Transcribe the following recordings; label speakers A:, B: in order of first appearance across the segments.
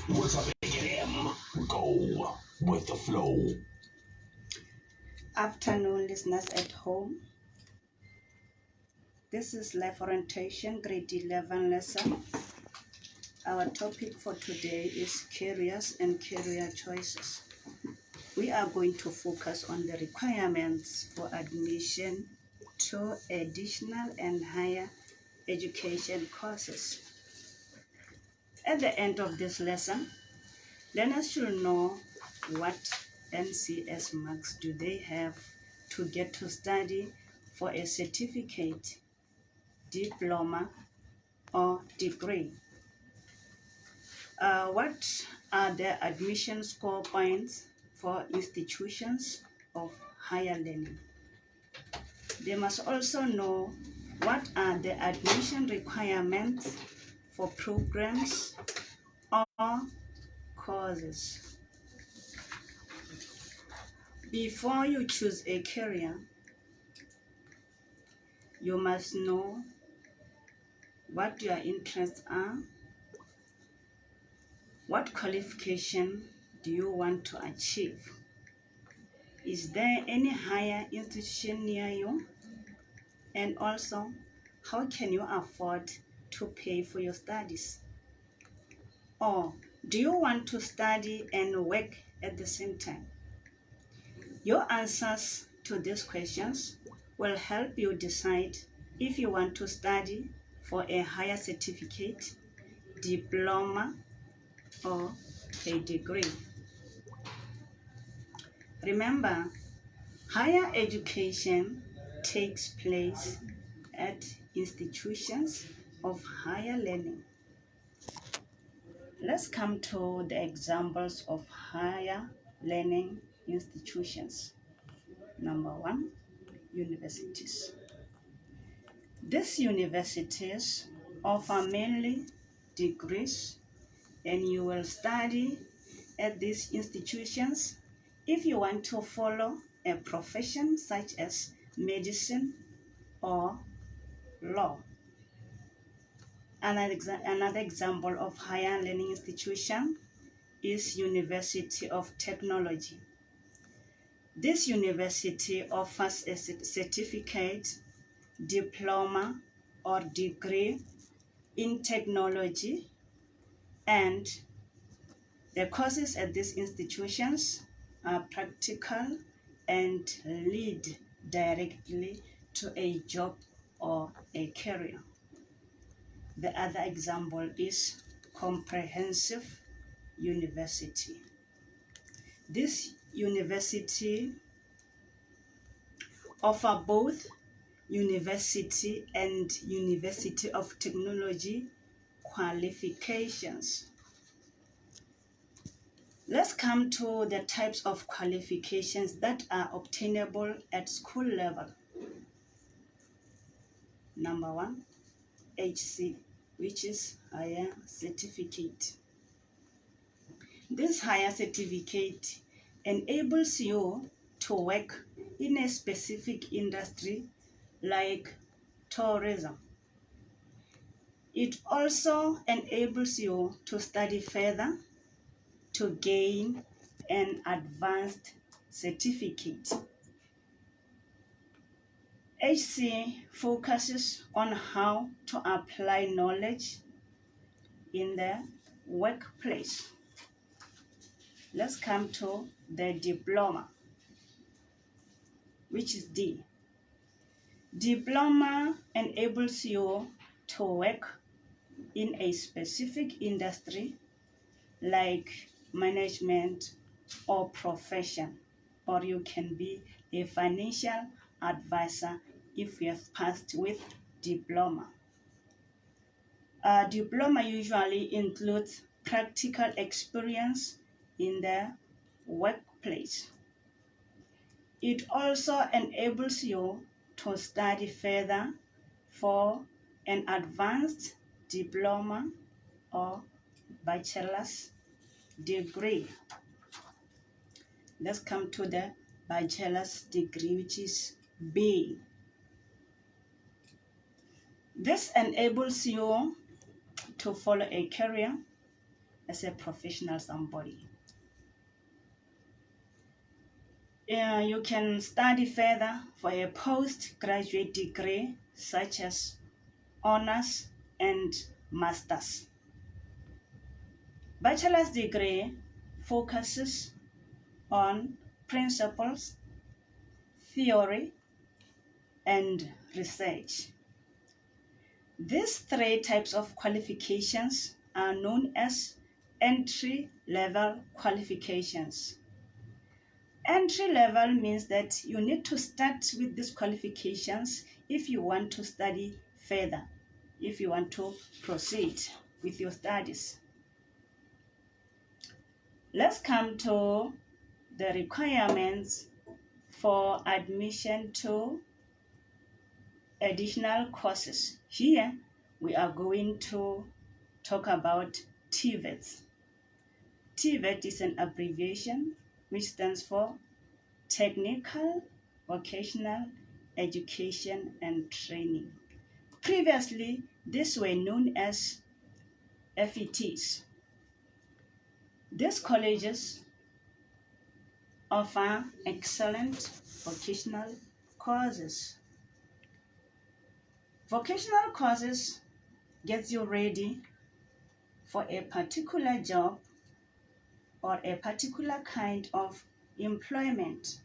A: What's up, M? Go with the flow.
B: Afternoon, listeners at home. This is Life Orientation, grade 11 lesson. Our topic for today is careers and career choices. We are going to focus on the requirements for admission to additional and higher education courses. At the end of this lesson, learners should know what NCS marks do they have to get to study for a certificate, diploma, or degree. What are the admission score points for institutions of higher learning? They must also know what are the admission requirements for programs or courses. Before you choose a career, you must know what your interests are, what qualification do you want to achieve. Is there any higher institution near you? And also, how can you afford to pay for your studies? Or do you want to study and work at the same time? Your answers to these questions will help you decide if you want to study for a higher certificate, diploma, or a degree. Remember, higher education takes place at institutions of higher learning. Let's come to the examples of higher learning institutions. Number one, universities. These universities offer mainly degrees, and you will study at these institutions if you want to follow a profession such as medicine or law. Another example of higher learning institution is University of Technology. This university offers a certificate, diploma, or degree in technology, and the courses at these institutions are practical and lead directly to a job or a career. The other example is Comprehensive University. This university offers both university and University of Technology qualifications. Let's come to the types of qualifications that are obtainable at school level. Number one, HC, which is higher certificate. This higher certificate enables you to work in a specific industry like tourism. It also enables you to study further to gain an advanced certificate. HC focuses on how to apply knowledge in the workplace. Let's come to the diploma, which is D. Diploma enables you to work in a specific industry like management or profession, or you can be a financial advisor if you have passed with diploma. Diploma usually includes practical experience in the workplace. It also enables you to study further for an advanced diploma or bachelor's degree. Let's come to the bachelor's degree, which is B. This enables you to follow a career as a professional somebody. You can study further for a postgraduate degree such as honors and masters. Bachelor's degree focuses on principles, theory, and research. These three types of qualifications are known as entry-level qualifications. Entry level means that you need to start with these qualifications if you want to study further, if you want to proceed with your studies. Let's come to the requirements for admission to additional courses. Here we are going to talk about TVET. TVET is an abbreviation which stands for Technical Vocational Education and Training. Previously, these were known as FETs. These colleges offer excellent vocational courses. Vocational courses get you ready for a particular job or a particular kind of employment.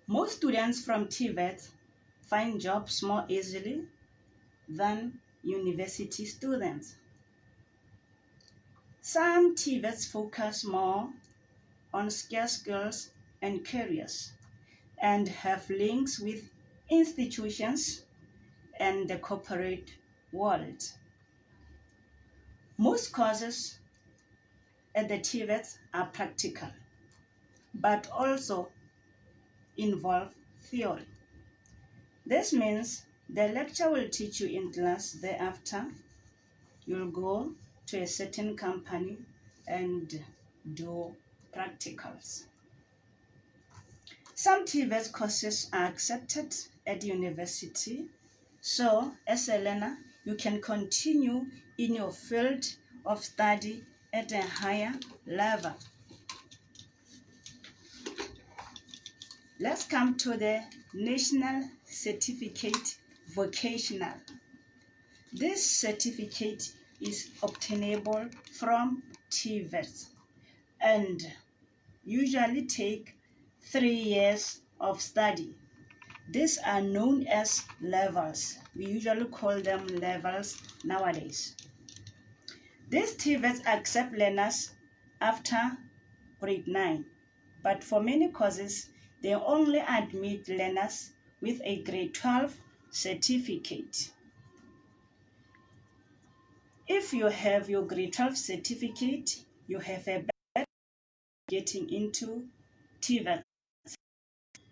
B: Most students from TVET find jobs more easily than university students. Some TVETs focus more on skills and careers and have links with institutions and the corporate world. Most courses at the TVET are practical, but also involve theory. This means the lecturer will teach you in class. Thereafter, you'll go to a certain company and do practicals. Some TVET courses are accepted at university, so as a learner, you can continue in your field of study at a higher level. Let's come to the National Certificate Vocational. This certificate is obtainable from TVET and usually take 3 years of study. These are known as levels. We usually call them levels nowadays. These TVETs accept learners after grade 9, but for many courses, they only admit learners with a grade 12 certificate. If you have your grade 12 certificate, you have a better getting into TVET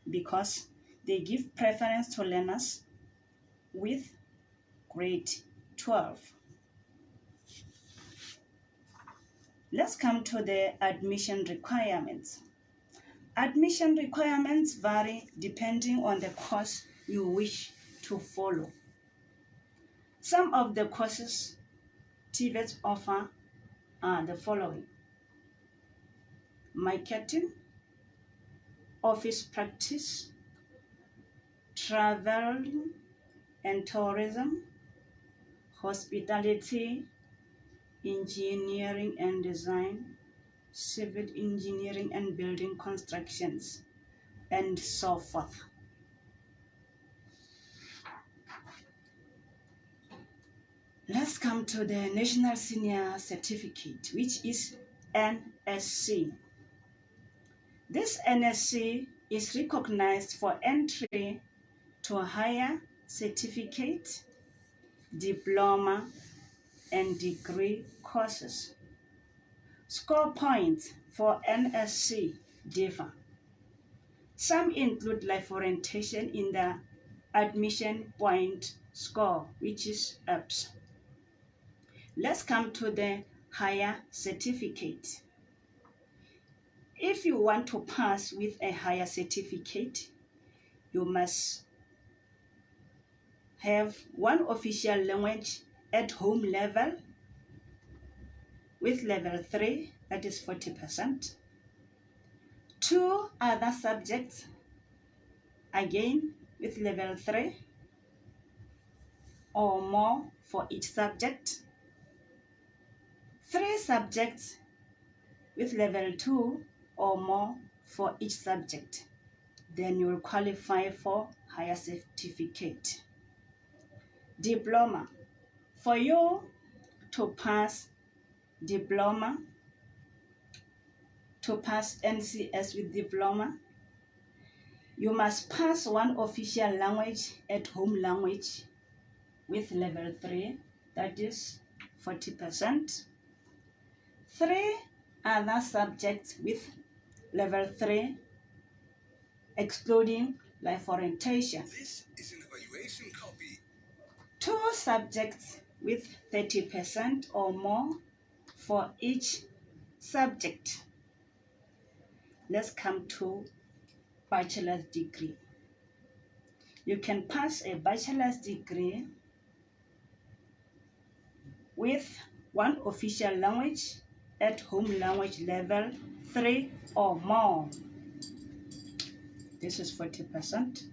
B: because they give preference to learners with grade 12. Let's come to the admission requirements. Admission requirements vary depending on the course you wish to follow. Some of the courses TVET offer are the following: marketing, office practice, traveling and tourism, hospitality, engineering and design, civil engineering and building constructions, and so forth. Let's come to the National Senior Certificate, which is NSC. This NSC is recognized for entry to a higher certificate, diploma, and degree courses. Score points for NSC differ. Some include life orientation in the admission point score, which is UPS. Let's come to the higher certificate. If you want to pass with a higher certificate, you must have one official language at home level, with level 3, that is 40%. 2 other subjects, again with level 3 or more for each subject. 3 subjects with level 2 or more for each subject. Then you will qualify for higher certificate. Diploma. For you to pass diploma, to pass NCS with diploma, you must pass 1 official language at home language with level 3, that is 40%. 3 other subjects with level 3, excluding life orientation.
C: This is an evaluation copy.
B: 2 subjects with 30% or more for each subject. Let's come to bachelor's degree. You can pass a bachelor's degree with 1 official language at home language level 3 or more. This is 40%.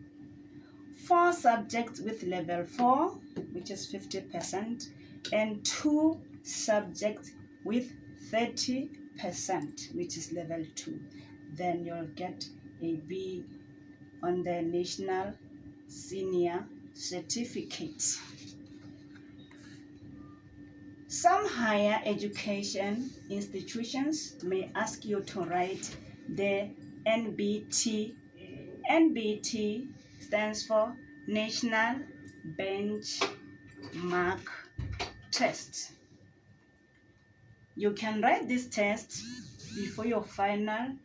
B: 4 subjects with level 4, which is 50%, and 2 subjects with 30%, which is level 2. Then you'll get a B on the National Senior Certificate. Some higher education institutions may ask you to write the NBT. NBT stands for National Benchmark Test. You can write this test before your final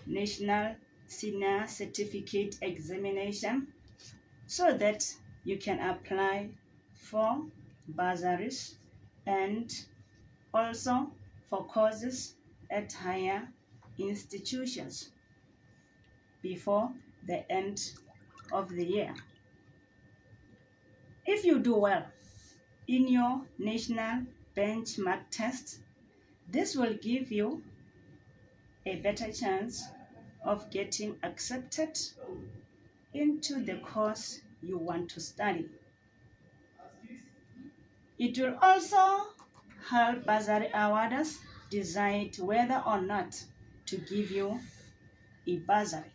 B: National Senior Certificate examination so that you can apply for bursaries and also for courses at higher institutions before the end of the year. If you do well in your national benchmark test, this will give you a better chance of getting accepted into the course you want to study. It will also help bursary awarders decide whether or not to give you a bursary.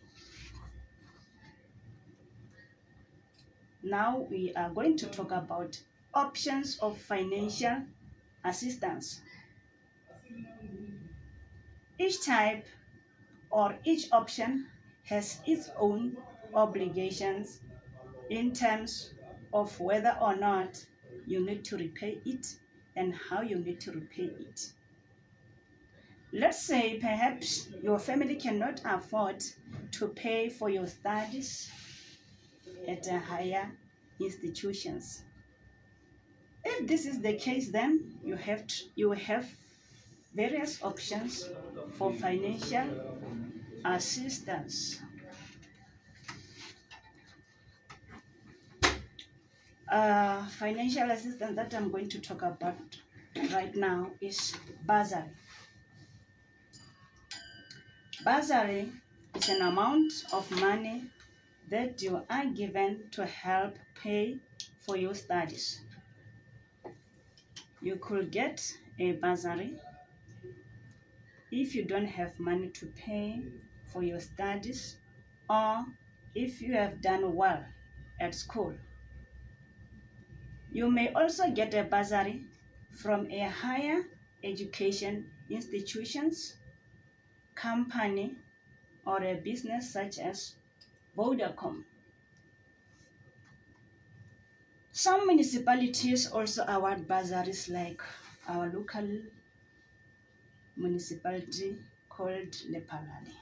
B: Now we are going to talk about options of financial assistance. Each type or each option has its own obligations in terms of whether or not you need to repay it and how you need to repay it. Let's say perhaps your family cannot afford to pay for your studies at higher institutions. If this is the case, then you have various options for financial assistance. Financial assistance that I'm going to talk about right now is bursary. Bursary is an amount of money that you are given to help pay for your studies. You could get a bursary if you don't have money to pay for your studies, or if you have done well at school. You may also get a bursary from a higher education institutions, company, or a business such as Vodacom. Some municipalities also award bursaries, like our local municipality called Lepalale.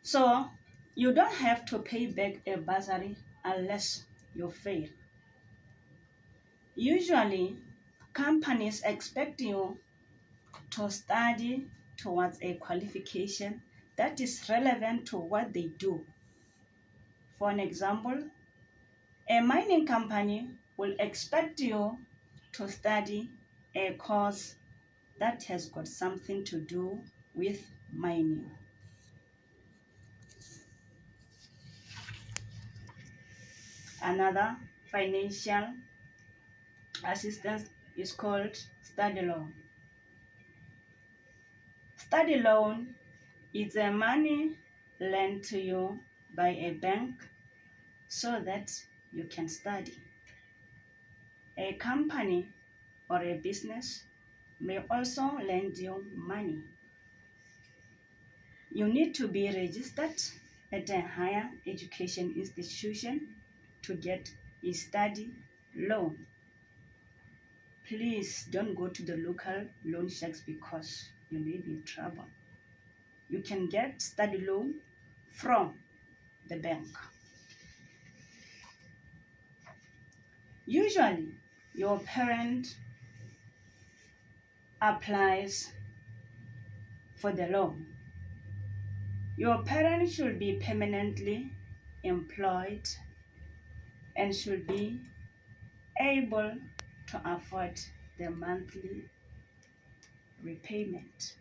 B: So you don't have to pay back a bursary unless you fail. Usually, companies expect you to study towards a qualification that is relevant to what they do. For an example, a mining company will expect you to study a course that has got something to do with mining. Another financial assistance is called study loan. Study loan is a money lent to you by a bank so that you can study. A company or a business may also lend you money. You need to be registered at a higher education institution to get a study loan. Please don't go to the local loan sharks because you may be in trouble. You can get study loan from the bank. Usually, your parent applies for the loan. Your parent should be permanently employed and should be able to afford the monthly repayment.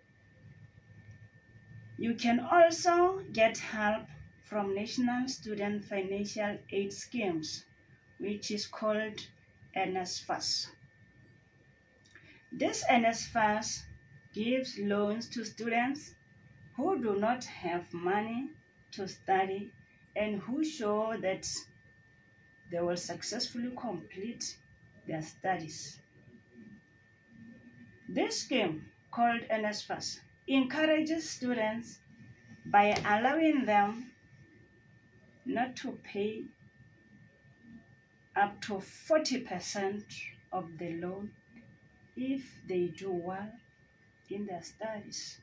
B: You can also get help from National Student Financial Aid Schemes, which is called NSFAS. This NSFAS gives loans to students who do not have money to study and who show that they will successfully complete their studies. This scheme, called NSFAS, encourages students by allowing them not to pay up to 40% of the loan if they do well in their studies.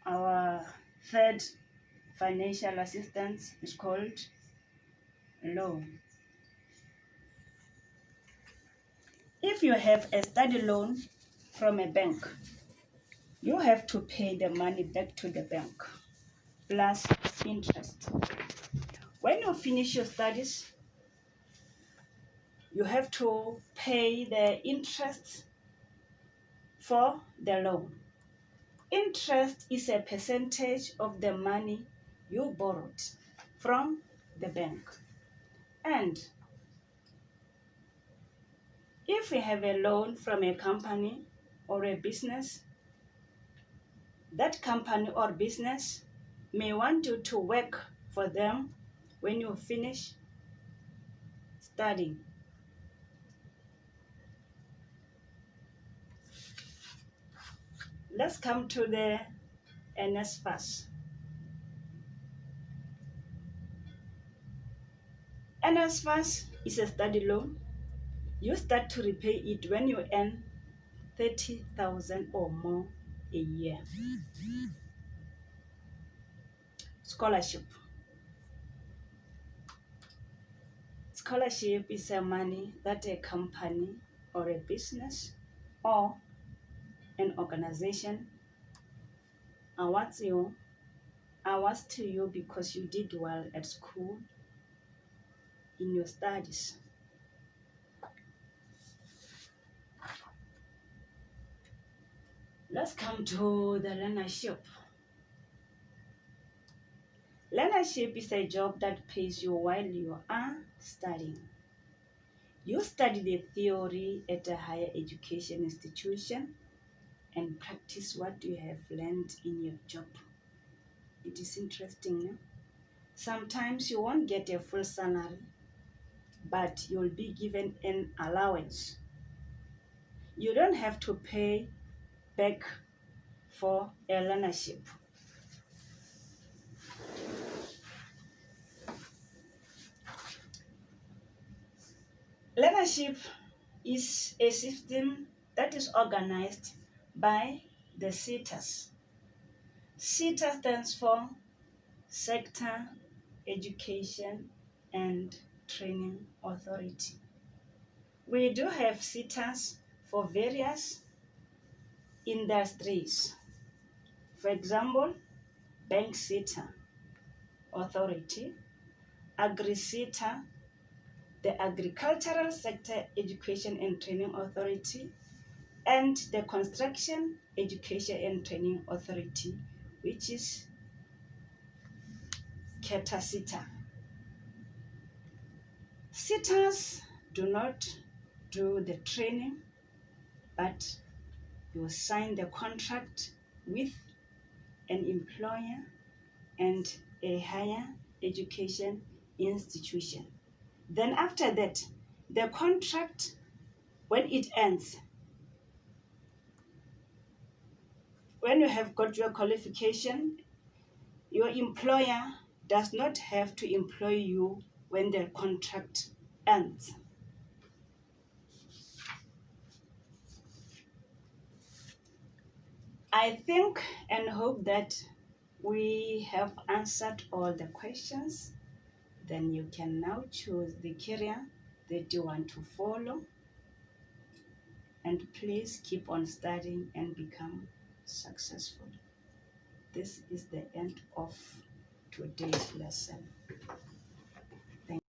B: Our third financial assistance is called loan. If you have a study loan from a bank, you have to pay the money back to the bank plus interest. When you finish your studies, you have to pay the interest for the loan. Interest is a percentage of the money you borrowed from the bank. And if you have a loan from a company or a business, that company or business may want you to work for them when you finish studying. Let's come to the NSFAS. NSFAS is a study loan. You start to repay it when you earn 30,000 or more a year. Scholarship. Scholarship is a money that a company or a business or an organization awards to you because you did well at school in your studies. Let's come to the learnership. Learnership is a job that pays you while you are studying. You study the theory at a higher education institution and practice what you have learned in your job. It is interesting, no? Sometimes you won't get a full salary, but you'll be given an allowance. You don't have to pay back for a learnership. Learnership is a system that is organized by the SETAs. SETA stands for Sector Education and Training Authority. We do have SETAs for various industries. For example, bank SETA, Authority, AgriSETA, the Agricultural Sector Education and Training Authority, and the Construction Education and Training Authority, which is CETA. SETAs do not do the training, but you sign the contract with an employer and a higher education institution. Then after that, the contract, when it ends, when you have got your qualification, your employer does not have to employ you when the contract ends. I think and hope that we have answered all the questions. Then you can now choose the career that you want to follow. And please keep on studying and become successful. This is the end of today's lesson.